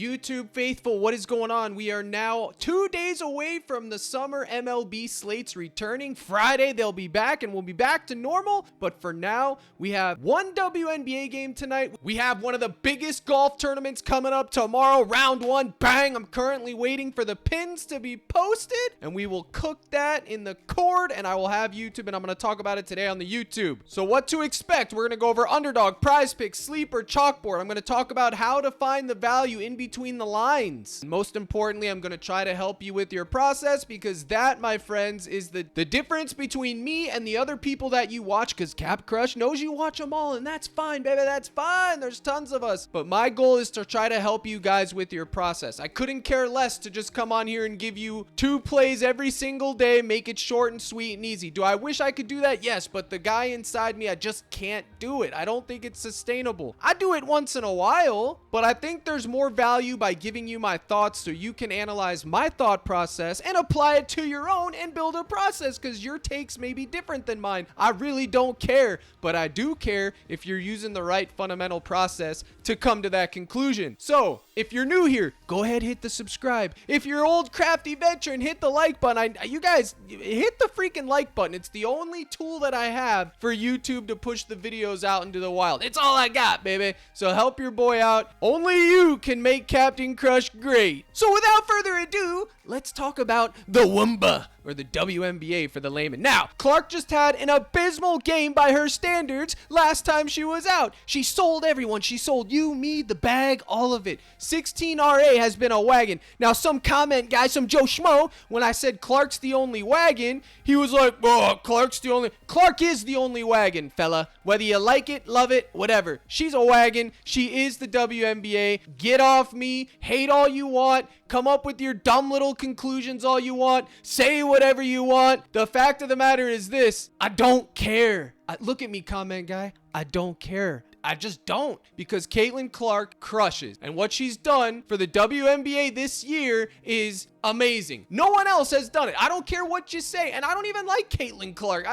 YouTube faithful, what is going on? We are now 2 days away from the summer MLB slates returning. Friday, they'll be back and we'll be back to normal. But for now, we have one WNBA game tonight. We have one of the biggest golf tournaments coming up tomorrow. Round one, bang. I'm currently waiting for the pins to be posted and we will cook that in the cord and I will have YouTube and I'm going to talk about it today on the YouTube. So what to expect? We're going to go over underdog, PrizePicks, sleeper, chalkboard. I'm going to talk about how to find the value in between the lines. And most importantly, I'm going to try to help you with your process because that, my friends, is the difference between me and the other people that you watch, because Cap Crush knows you watch them all and that's fine, baby. That's fine. There's tons of us. But my goal is to try to help you guys with your process. I couldn't care less to just come on here and give you 2 plays every single day, make it short and sweet and easy. Do I wish I could do that? Yes, but the guy inside me, I just can't do it. I don't think it's sustainable. I do it once in a while, but I think there's more value by giving you my thoughts so you can analyze my thought process and apply it to your own and build a process, because your takes may be different than mine. I really don't care, but I do care if you're using the right fundamental process to come to that conclusion. So if you're new here, go ahead, hit the subscribe. If you're old crafty veteran, hit the like button. You guys hit the freaking like button. It's the only tool that I have for YouTube to push the videos out into the wild. It's all I got, baby. So help your boy out. Only you can make Captain Crush great. So without further ado, let's talk about the Woomba, or the WNBA for the layman. Now, Clark just had an abysmal game by her standards last time she was out. She sold everyone. She sold you, me, the bag, all of it. 16 RA has been a wagon. Now, some comment guy, some Joe Schmo, when I said Clark's the only wagon, he was like, oh, Clark is the only wagon, fella. Whether you like it, love it, whatever. She's a wagon. She is the WNBA. Get off me. Hate all you want. Come up with your dumb little conclusions all you want. Say whatever you want. The fact of the matter is this: I don't care. Look at me, comment guy. I don't care. I just don't, because Caitlin Clark crushes, and what she's done for the WNBA this year is amazing. No one else has done it. I don't care what you say, and I don't even like Caitlin Clark.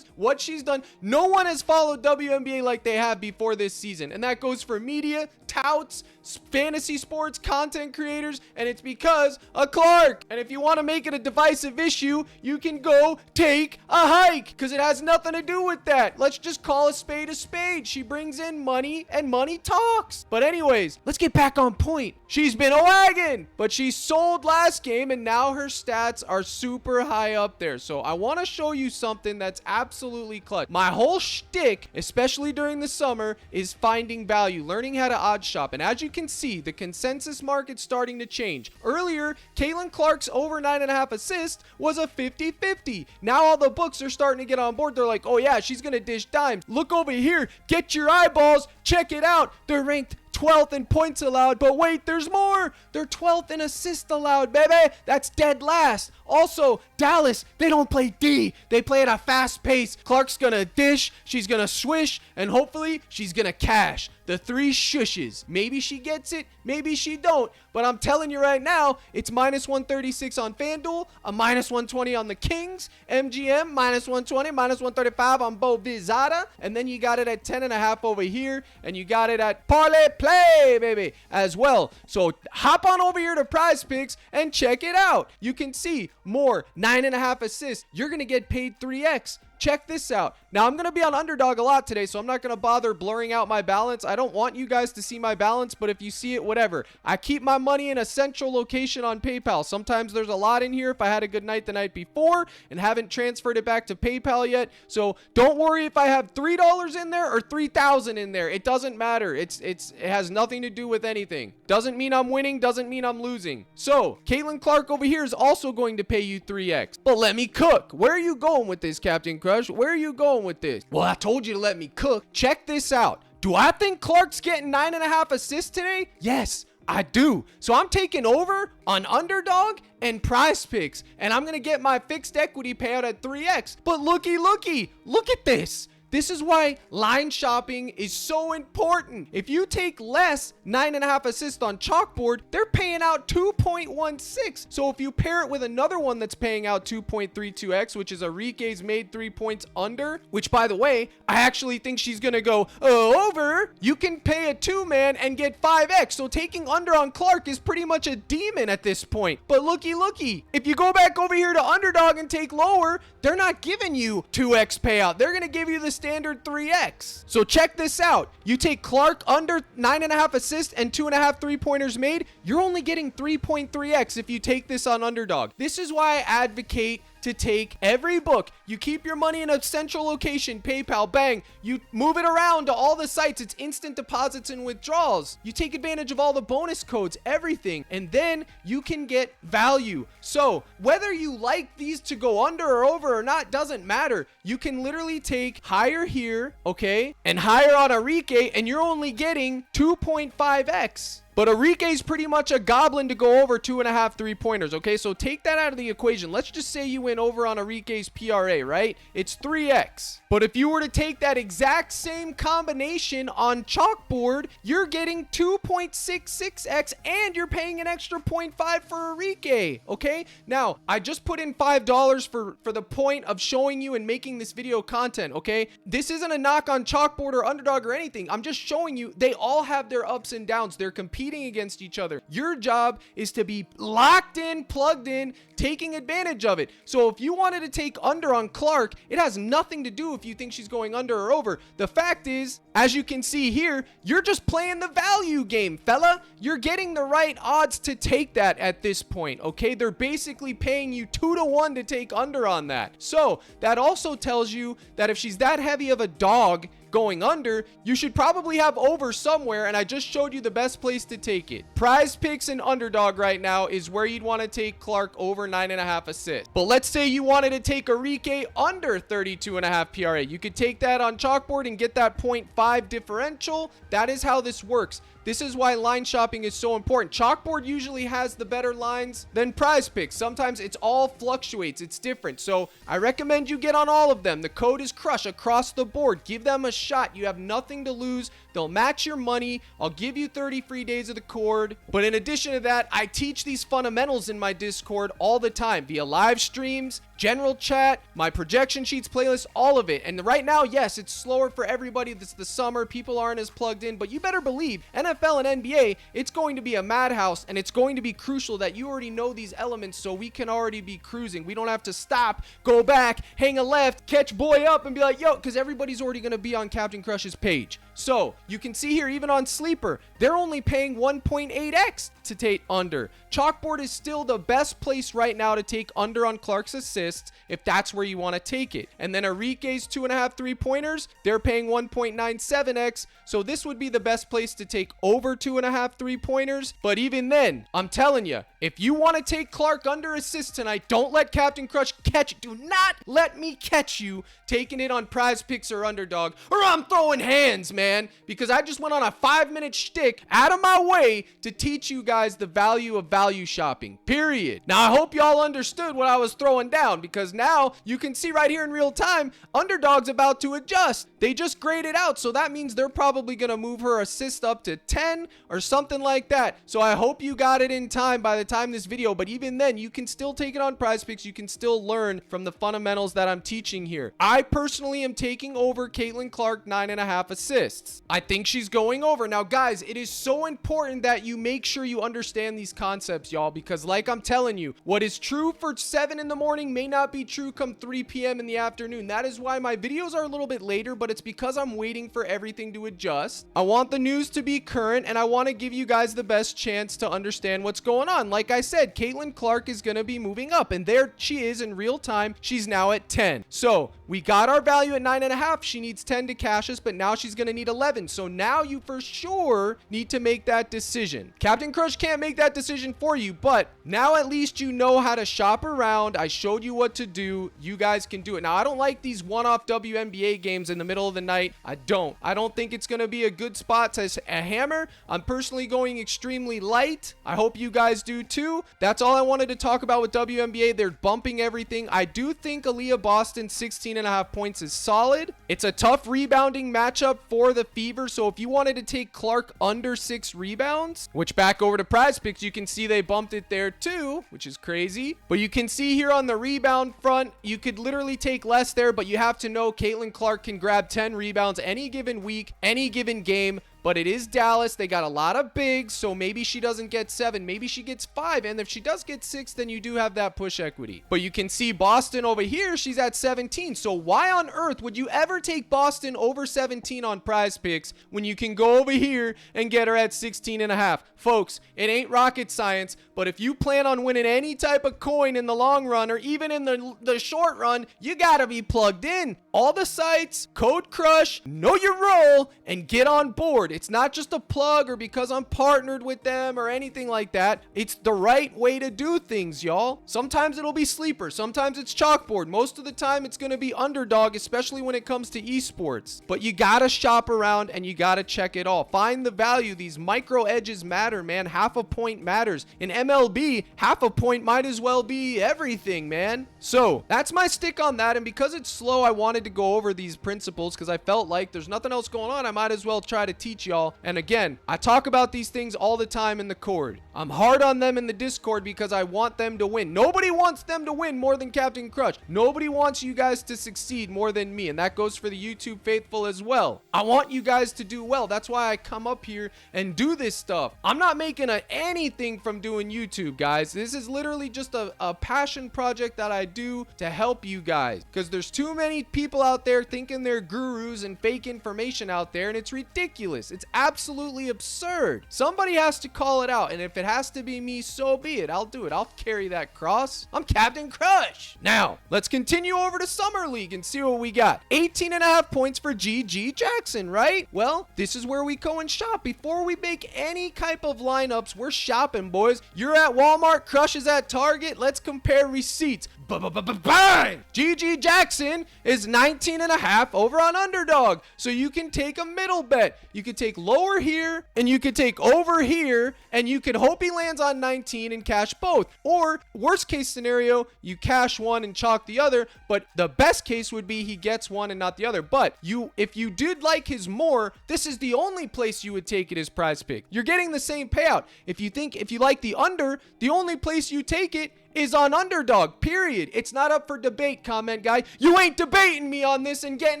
What she's done, no one has followed WNBA like they have before this season, and that goes for media, touts, fantasy sports, content creators, and it's because of Clark. And if you want to make it a divisive issue, you can go take a hike, because it has nothing to do with that. Let's just call a spade a spade. She brings in money, and money talks. But anyways, let's get back on point. She's been a wagon, but she sold last game, and now her stats are super high up there. So I want to show you something that's absolutely clutch. My whole shtick, especially during the summer, is finding value, learning how to odd shop. And as you can see, the consensus market's starting to change. Earlier, Caitlin Clark's over 9.5 assists was a 50-50. Now all the books are starting to get on board. They're like, oh yeah, she's gonna dish dimes. Look over here, get your eyeballs, check it out. They're ranked 12th in points allowed, but wait, there's more. They're 12th in assists allowed, baby. That's dead last. Also, Dallas, they don't play D. They play at a fast pace. Clark's gonna dish, she's gonna swish, and hopefully she's gonna cash. The 3 shushes. Maybe she gets it, maybe she don't. But I'm telling you right now, it's minus 136 on FanDuel, a minus 120 on the Kings, MGM, minus 120, minus 135 on Bo Vizada, and then you got it at 10.5 over here, and you got it at Parlay Play, baby, as well. So hop on over here to PrizePicks and check it out. You can see more 9.5 assists. You're going to get paid 3x. Check this out. Now, I'm going to be on UnderDog a lot today, so I'm not going to bother blurring out my balance. I don't want you guys to see my balance, but if you see it, whatever. I keep my money in a central location on PayPal. Sometimes there's a lot in here if I had a good night the night before and haven't transferred it back to PayPal yet. So don't worry if I have $3 in there or $3,000 in there. It doesn't matter. It has nothing to do with anything. Doesn't mean I'm winning, doesn't mean I'm losing. So Caitlin Clark over here is also going to pay you 3x. But let me cook. Where are you going with this, Captain Crush? Where are you going with this? Well, I told you to let me cook. Check this out. Do I think Clark's getting 9.5 assists today? Yes, I do. So I'm taking over on UnderDog and PrizePicks, and I'm going to get my fixed equity payout at 3x. But looky, look at this. This is why line shopping is so important. If you take less 9.5 assists on chalkboard, they're paying out 2.16. So if you pair it with another one that's paying out 2.32x, which is Enrique's made 3 points under, which by the way, I actually think she's gonna go over, you can pay a 2-man and get 5x. So taking under on Clark is pretty much a demon at this point. But looky, if you go back over here to UnderDog and take lower, they're not giving you 2x payout. They're gonna give you the standard 3x. So check this out. You take Clark under 9.5 assists and 2.5 3-pointers made, you're only getting 3.3x if you take this on UnderDog. This is why I advocate to take every book. You keep your money in a central location, PayPal, bang. You move it around to all the sites. It's instant deposits and withdrawals. You take advantage of all the bonus codes, everything, and then you can get value. So whether you like these to go under or over or not doesn't matter. You can literally take higher here, okay, and higher on Enrique, and you're only getting 2.5x. But Enrique's pretty much a goblin to go over 2.5 3-pointers, okay? So take that out of the equation. Let's just say you went over on Enrique's PRA, right? It's 3x. But if you were to take that exact same combination on chalkboard, you're getting 2.66x and you're paying an extra 0.5 for Enrique, okay? Now, I just put in $5 for the point of showing you and making this video content, okay? This isn't a knock on chalkboard or UnderDog or anything. I'm just showing you they all have their ups and downs. They're competing against each other. Your job is to be locked in, plugged in, taking advantage of it. So if you wanted to take under on Clark, it has nothing to do if you think she's going under or over. The fact is, as you can see here, you're just playing the value game, fella. You're getting the right odds to take that at this point, okay? They're basically paying you 2-to-1 to take under on that. So that also tells you that if she's that heavy of a dog going under, you should probably have over somewhere, and I just showed you the best place to take it. PrizePicks and UnderDog right now is where you'd want to take Clark over 9.5 assists. But let's say you wanted to take Enrique under 32.5 PRA. You could take that on chalkboard and get that 0.5 differential. That is how this works. This is why line shopping is so important. Chalkboard usually has the better lines than PrizePicks. Sometimes it's all fluctuates. It's different. So I recommend you get on all of them. The code is Crush across the board. Give them a shot. You have nothing to lose. They'll match your money. I'll give you 30 free days of the cord. But in addition to that, I teach these fundamentals in my Discord all the time via live streams, general chat, my projection sheets playlist, all of it. And right now, yes, it's slower for everybody. It's the summer. People aren't as plugged in. But you better believe NFL and NBA, it's going to be a madhouse, and it's going to be crucial that you already know these elements so we can already be cruising. We don't have to stop, go back, hang a left, catch boy up, and be like, yo, because everybody's already going to be on Captain Crush's page. So you can see here, even on Sleeper, they're only paying 1.8x to take under. Chalkboard is still the best place right now to take under on Clark's assists if that's where you want to take it. And then Enrique's 2.5 3-pointers, they're paying 1.97x. So this would be the best place to take over 2.5 3-pointers. But even then, I'm telling you, if you want to take Clark under assists tonight, don't let Captain Crush catch you. Do not let me catch you taking it on PrizePicks or UnderDog, or I'm throwing hands, man, because I just went on a 5-minute shtick out of my way to teach you guys the value of value shopping, period. Now, I hope y'all understood what I was throwing down, because now you can see right here in real time, UnderDog's about to adjust. They just graded out, so that means they're probably going to move her assist up to 10 or something like that. So I hope you got it in time by the time this video, but even then, you can still take it on PrizePicks. You can still learn from the fundamentals that I'm teaching here. I personally am taking over Caitlin Clark 9.5 assists. I think she's going over. Now, guys, it is so important that you make sure you understand these concepts, y'all, because like I'm telling you, what is true for 7 in the morning may not be true come 3 p.m. in the afternoon. That is why my videos are a little bit later, but it's because I'm waiting for everything to adjust. I want the news to be current, and I want to give you guys the best chance to understand what's going on. Like I said, Caitlin Clark is going to be moving up, and there she is in real time. She's now at 10. So we got our value at 9.5. She needs 10 to cash us, but now she's going to need need 11. So now you for sure need to make that decision. Captain Crush can't make that decision for you, but now at least you know how to shop around. I showed you what to do. You guys can do it. Now, I don't like these one-off WNBA games in the middle of the night. I don't think it's going to be a good spot to hammer. I'm personally going extremely light. I hope you guys do too. That's all I wanted to talk about with WNBA. They're bumping everything. I do think Aaliyah Boston 16.5 points is solid. It's a tough rebounding matchup for the Fever. So if you wanted to take Clark under 6 rebounds, which back over to PrizePicks, you can see they bumped it there too, which is crazy. But you can see here on the rebound front, you could literally take less there, but you have to know Caitlin Clark can grab 10 rebounds any given week, any given game. But it is Dallas. They got a lot of bigs, so maybe she doesn't get 7. Maybe she gets 5. And if she does get 6, then you do have that push equity. But you can see Boston over here, she's at 17. So why on earth would you ever take Boston over 17 on PrizePicks when you can go over here and get her at 16.5? Folks, it ain't rocket science, but if you plan on winning any type of coin in the long run or even in the short run, you gotta be plugged in. All the sites, code CRUSH, know your role, and get on board. It's not just a plug or because I'm partnered with them or anything like that. It's the right way to do things, y'all. Sometimes it'll be sleeper. Sometimes it's chalkboard. Most of the time it's going to be underdog, especially when it comes to esports. But you got to shop around and you got to check it all. Find the value. These micro edges matter, man. Half a point matters. In MLB, half a point might as well be everything, man. So that's my stick on that. And because it's slow, I wanted to go over these principles because I felt like there's nothing else going on. I might as well try to teach y'all. And again, I talk about these things all the time in the Cord. I'm hard on them in the Discord because I want them to win. Nobody wants them to win more than Captain Crush. Nobody wants you guys to succeed more than me. And that goes for the YouTube faithful as well. I want you guys to do well. That's why I come up here and do this stuff. I'm not making anything from doing YouTube, guys. This is literally just a passion project that I do to help you guys because there's too many people out there thinking they're gurus and fake information out there, and it's ridiculous. It's absolutely absurd. Somebody has to call it out, and if it has to be me, so be it. I'll do it. I'll carry that cross. I'm Captain Crush. Now, let's continue over to Summer League and see what we got. 18.5 points for GG Jackson, right? Well, this is where we go and shop. Before we make any type of lineups, we're shopping, boys. You're at Walmart, Crush is at Target. Let's compare receipts. Bang! GG Jackson is 19.5 over on UnderDog. So you can take a middle bet. You could take lower here and you could take over here and you could hope he lands on 19 and cash both. Or worst case scenario, you cash one and chalk the other. But the best case would be he gets one and not the other. But if you did like his more, this is the only place you would take it as PrizePick. You're getting the same payout. If you like the under, the only place you take it is on UnderDog, period. It's not up for debate, comment guy. You ain't debating me on this and getting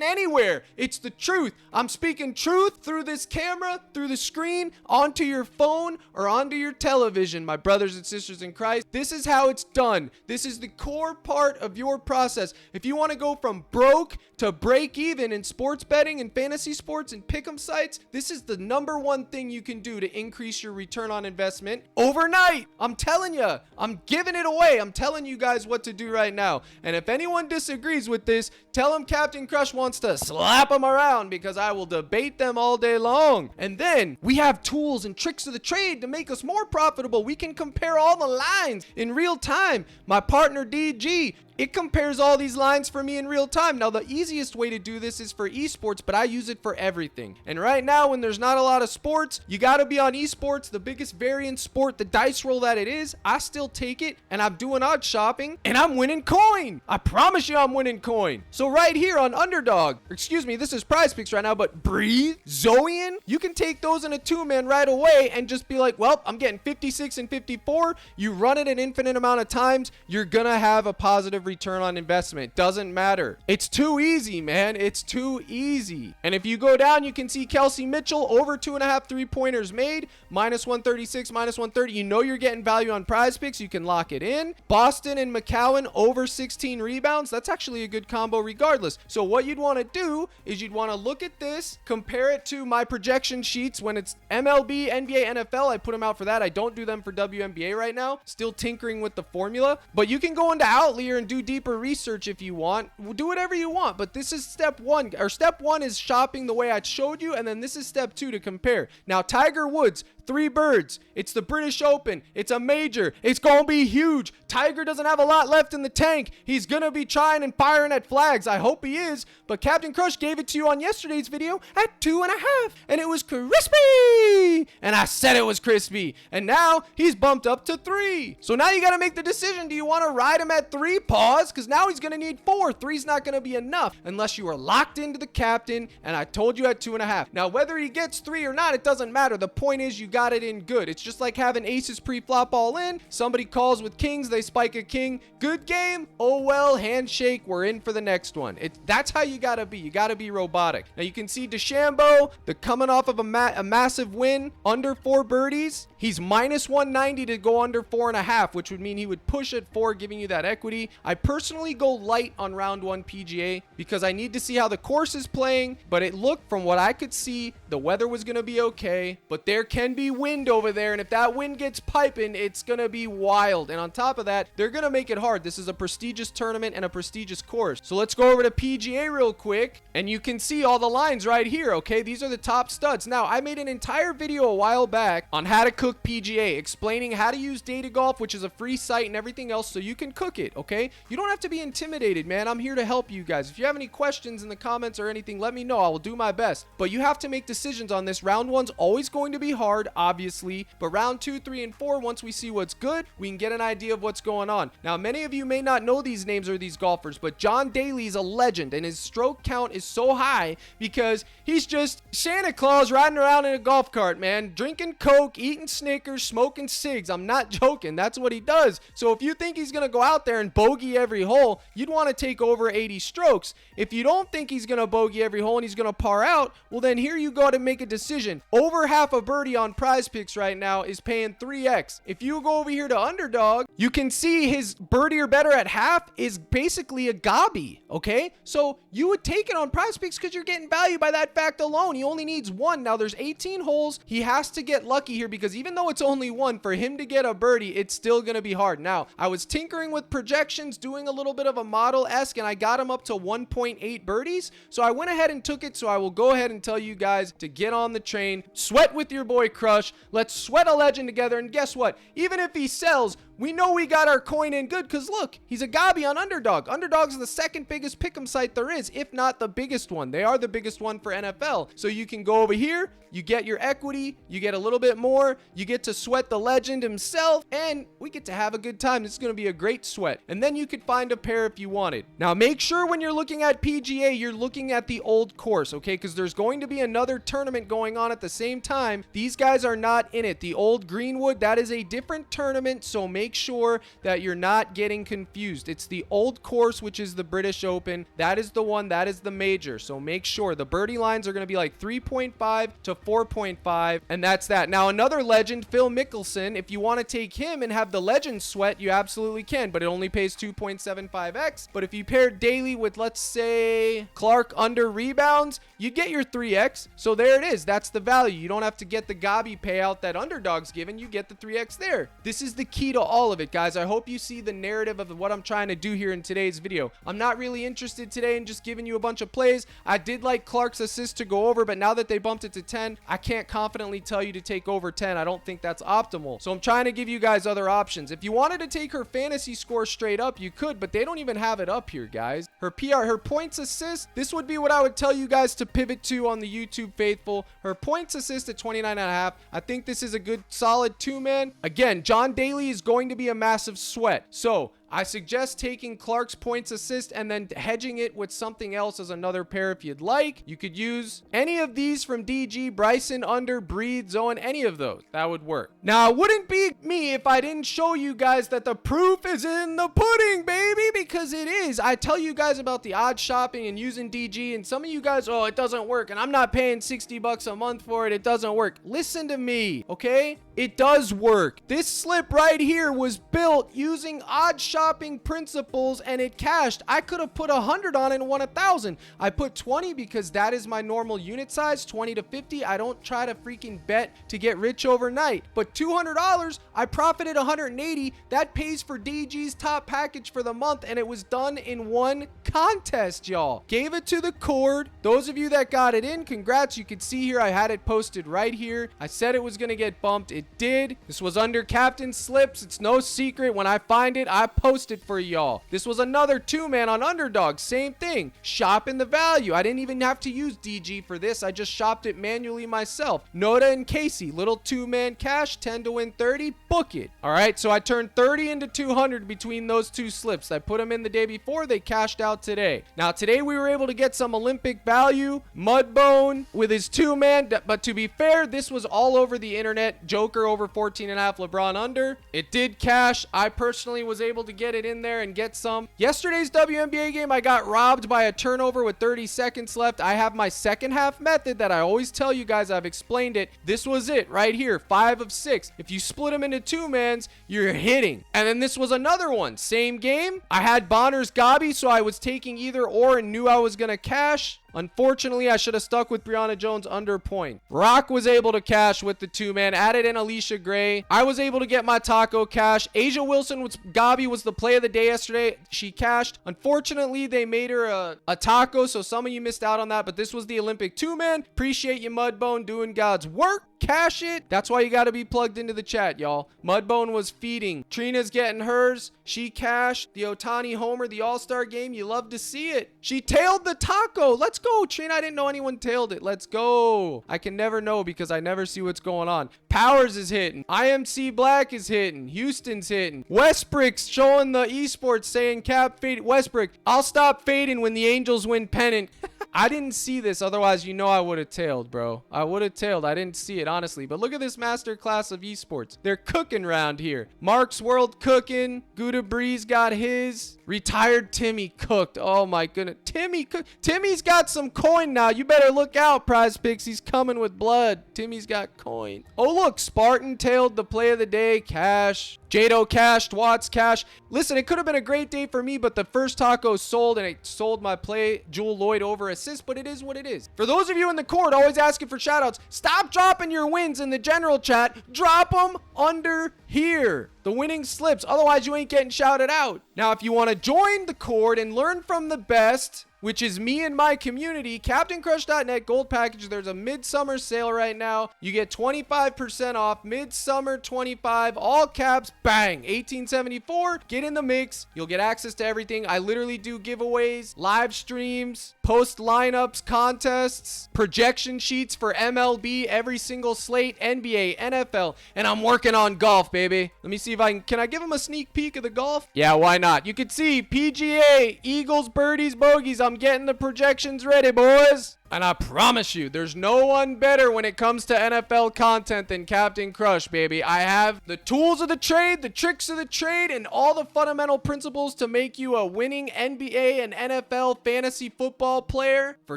anywhere. It's the truth. I'm speaking truth through this camera, through the screen, onto your phone, or onto your television, my brothers and sisters in Christ. This is how it's done. This is the core part of your process. If you want to go from broke to break even in sports betting and fantasy sports and pick'em sites, this is the number one thing you can do to increase your return on investment overnight. I'm telling you, I'm giving it away. I'm telling you guys what to do right now. And if anyone disagrees with this, tell them Captain Crush wants to slap them around because I will debate them all day long. And then we have tools and tricks of the trade to make us more profitable. We can compare all the lines in real time. My partner DG, it compares all these lines for me in real time. Now, the easiest way to do this is for esports, but I use it for everything. And right now, when there's not a lot of sports, you got to be on esports, the biggest variant sport, the dice roll that it is. I still take it, and I'm doing odd shopping, and I'm winning coin. I promise you I'm winning coin. So right here on UnderDog, excuse me, this is PrizePicks right now, but Breathe, Zoian, you can take those in a two-man right away and just be like, well, I'm getting 56 and 54. You run it an infinite amount of times, you're going to have a positive return on investment. Doesn't matter. It's too easy, man. It's too easy. And if you go down, you can see Kelsey Mitchell over 2.5 3-pointers made, minus 136, minus 130. You know you're getting value on PrizePicks. You can lock it in. Boston and McCowan over 16 rebounds. That's actually a good combo regardless. So what you'd want to do is you'd want to look at this, compare it to my projection sheets when it's MLB, NBA, NFL. I put them out for that. I don't do them for WNBA right now. Still tinkering with the formula. But you can go into Outlier and do do deeper research if you want. We'll do whatever you want, but this is step one. Or step one is shopping the way I showed you, and then this is step two to compare. Now, Tiger Woods, 3 birds. It's the British Open. It's a major. It's going to be huge. Tiger doesn't have a lot left in the tank. He's going to be trying and firing at flags. I hope he is. But Captain Crush gave it to you on yesterday's video at 2.5. And it was crispy. And I said it was crispy. And now he's bumped up to 3. So now you got to make the decision. Do you want to ride him at 3? Pause. Because now he's going to need 4. 3's not going to be enough unless you are locked into the captain. And I told you at 2.5. Now, whether he gets 3 or not, it doesn't matter. The point is you got it in good. It's just like having aces pre-flop all in. Somebody calls with kings, they spike a king. Good game. Oh well, handshake. We're in for the next one. That's how you gotta be. You gotta be robotic. Now you can see DeChambeau, the coming off of a massive win, under 4 birdies. He's minus 190 to go under 4.5, which would mean he would push at 4, giving you that equity. I personally go light on round 1 PGA because I need to see how the course is playing, but it looked, from what I could see, the weather was gonna be okay, but there can be wind over there, and if that wind gets piping, it's gonna be wild. And on top of that, they're gonna make it hard. This is a prestigious tournament and a prestigious course. So let's go over to PGA real quick, and you can see all the lines right here. Okay, these are the top studs. Now, I made an entire video a while back on how to cook PGA, explaining how to use Data Golf, which is a free site, and everything else, so you can cook it. Okay, you don't have to be intimidated, man. I'm here to help you guys. If you have any questions in the comments or anything, let me know. I will do my best. But you have to make decisions on this. Round 1's always going to be hard, obviously, but round 2, 3, and 4, once we see what's good, we can get an idea of what's going on. Now, many of you may not know these names or these golfers, but John Daly is a legend, and his stroke count is so high because he's just Santa Claus riding around in a golf cart, man, drinking Coke, eating Snickers, smoking cigs. I'm not joking. That's what he does. So if you think he's going to go out there and bogey every hole, you'd want to take over 80 strokes. If you don't think he's going to bogey every hole and he's going to par out, well, then here you go to make a decision. Over half a birdie on PrizePicks right now is paying 3x. If you go over here to UnderDog, you can see his birdie or better at half is basically a gobby. Okay, so you would take it on PrizePicks because you're getting value by that fact alone. He only needs 1. Now there's 18 holes. He has to get lucky here because even though it's only 1, for him to get a birdie, it's still going to be hard. Now, I was tinkering with projections, doing a little bit of a model-esque, and I got him up to 1.8 birdies. So I went ahead and took it. So I will go ahead and tell you guys to get on the train, sweat with your boy Crush. Let's sweat a legend together. And guess what? Even if he sells, we know we got our coin in good because look, he's a gobby on UnderDog. UnderDog's the second biggest pick'em site there is, if not the biggest one. They are the biggest one for NFL. So you can go over here, you get your equity, you get a little bit more, you get to sweat the legend himself, and we get to have a good time. This is going to be a great sweat. And then you could find a pair if you wanted. Now make sure when you're looking at PGA, you're looking at the old course, okay? Because there's going to be another tournament going on at the same time. These guys are not in it. The old Greenwood, that is a different tournament, so make sure that you're not getting confused. It's the old course, which is the British Open. That is the one, that is the major. So make sure the birdie lines are going to be like 3.5 to 4.5, and that's that. Now another legend, Phil Mickelson, if you want to take him and have the legend sweat, you absolutely can, but it only pays 2.75x. But if you pair Daly with, let's say, Clark under rebounds, you get your 3x. So there it is. That's the value. You don't have to get the gobby payout that UnderDog's given. You get the 3x there. This is the key to all of it, guys. I hope you see the narrative of what I'm trying to do here in today's video. I'm not really interested today in just giving you a bunch of plays. I did like Clark's assist to go over, but now that they bumped it to 10, I can't confidently tell you to take over 10. I don't think that's optimal. So I'm trying to give you guys other options. If you wanted to take her fantasy score straight up, you could, but they don't even have it up here, guys. Her PR, her points assist, this would be what I would tell you guys to pivot to on the YouTube faithful. Her points assist at 29.5. I think this is a good solid 2-man. Again, John Daly is going to be a massive sweat. So I suggest taking Clark's points assist and then hedging it with something else as another pair if you'd like. You could use any of these from DG, Bryson, Under, Breed, Zone, any of those. That would work. Now, it wouldn't be me if I didn't show you guys that the proof is in the pudding, baby, because it is. I tell you guys about the odd shopping and using DG, and some of you guys, oh, it doesn't work, and I'm not paying 60 bucks a month for it. It doesn't work. Listen to me, okay? It does work. This slip right here was built using odd shopping shopping principles and it cashed. I could have put 100 on it and won 1,000. I put 20 because that is my normal unit size, 20 to 50. I don't try to freaking bet to get rich overnight. But $200, I profited 180. That pays for DG's top package for the month, and it was done in one contest, y'all. Gave it to the cord. Those of you that got it in, congrats. You can see here I had it posted right here. I said it was going to get bumped. It did. This was under Captain Slips. It's no secret. When I find it, I post it for y'all. This was another two-man on UnderDog. Same thing. Shopping the value. I didn't even have to use DG for this. I just shopped it manually myself. Noda and Casey, little two-man cash, 10 to win 30. Book it. All right, so I turned 30 into 200 between those two slips. I put them in the day before. They cashed out today. Now, today we were able to get some Olympic value. Mudbone with his two-man, but to be fair, this was all over the internet. Joker over 14.5, LeBron under. It did cash. I personally was able to get it in there and get some. Yesterday's WNBA game, I got robbed by a turnover with 30 seconds left. I have my second half method that I always tell you guys. I've explained it. This was it right here, 5 of 6. If you split them into two-mans, you're hitting. And then this was another one. Same game. I had Bonner's Gabi, so I was taking either or and knew I was going to cash. Unfortunately, I should have stuck with Brianna Jones under point. Rock was able to cash with the two-man. Added in Alicia Gray. I was able to get my taco cash. Asia Wilson was Gabi was the play of the day yesterday. She cashed. Unfortunately, they made her a taco, so some of you missed out on that, but this was the Olympic two-man. Appreciate you, Mudbone, doing God's work. Cash it. That's why you got to be plugged into the chat, y'all. Mudbone was feeding. Trina's getting hers. She cashed. The Otani homer, the All-Star game. You love to see it. She tailed the taco. Let's go, Trina. I didn't know anyone tailed it. Let's go. I can never know because I never see what's going on. Powers is hitting. IMC Black is hitting. Houston's hitting. Westbrook's showing the esports saying Cap fade. Westbrook, I'll stop fading when the Angels win pennant. I didn't see this. Otherwise, you know I would have tailed, bro. I would have tailed. I didn't see it, honestly. But look at this master class of esports. They're cooking around here. Mark's World cooking. Gouda Breeze got his. Retired Timmy cooked. Oh, my goodness. Timmy cooked. Timmy's got some coin now. You better look out, PrizePicks. He's coming with blood. Timmy's got coin. Oh, look. Spartan tailed the play of the day. Cash. Jado cashed. Watts cash. Listen, it could have been a great day for me, but the first taco sold, and it sold my play. Jewel Lloyd over assist, but it is what it is. For those of you in the court always asking for shoutouts, stop dropping your wins in the general chat. Drop them under here. The winning slips. Otherwise, you ain't getting shouted out. Now, if you want to join the court and learn from the best, which is me and my community, CaptainCrush.net gold package. There's a midsummer sale right now. You get 25% off. Midsummer 25, all caps, bang. 1874. Get in the mix. You'll get access to everything. I literally do giveaways, live streams, post lineups, contests, projection sheets for MLB, every single slate, NBA, NFL, and I'm working on golf, baby. Let me see if can I give him a sneak peek of the golf? Yeah, why not? You can see PGA, Eagles, birdies, bogeys. I'm getting the projections ready, boys. And I promise you, there's no one better when it comes to NFL content than Captain Crush, baby. I have the tools of the trade, the tricks of the trade, and all the fundamental principles to make you a winning NBA and NFL fantasy football player for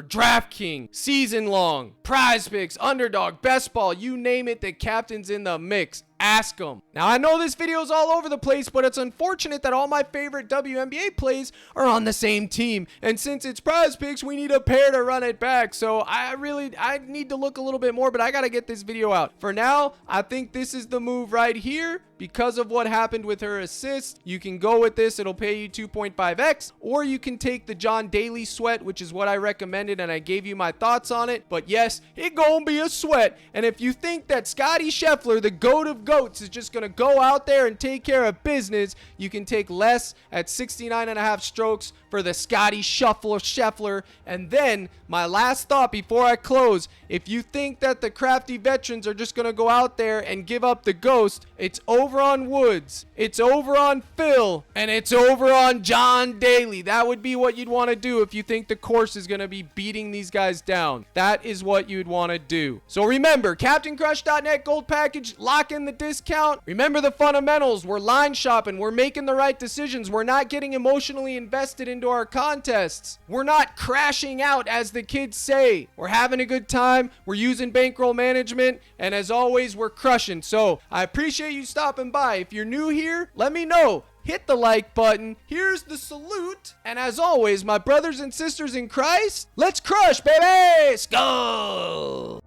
DraftKings, season long, PrizePicks, UnderDog, Best Ball, you name it, the captain's in the mix. Ask them. Now, I know this video is all over the place, but it's unfortunate that all my favorite WNBA plays are on the same team. And since it's PrizePicks, we need a pair to run it back. So I need to look a little bit more, but I got to get this video out. For now, I think this is the move right here. Because of what happened with her assist, you can go with this. It'll pay you 2.5x, or you can take the John Daly sweat, which is what I recommended, and I gave you my thoughts on it. But yes, it gonna be a sweat. And if you think that Scotty Scheffler, the GOAT of GOATs, is just gonna go out there and take care of business, you can take less at 69.5 strokes for the Scotty Scheffler. And then my last thought before I close, if you think that the crafty veterans are just gonna go out there and give up the ghost, it's over on Woods, it's over on Phil, and it's over on John Daly. That would be what you'd want to do if you think the course is going to be beating these guys down. That is what you'd want to do. So remember, CaptainCrush.net gold package, lock in the discount. Remember the fundamentals. We're line shopping. We're making the right decisions. We're not getting emotionally invested into our contests. We're not crashing out, as the kids say. We're having a good time. We're using bankroll management, and as always, we're crushing. So I appreciate you stopping by. If you're new here, let me know. hit the like button. Here's the salute. And as always, my brothers and sisters in Christ, let's crush, baby! Skull!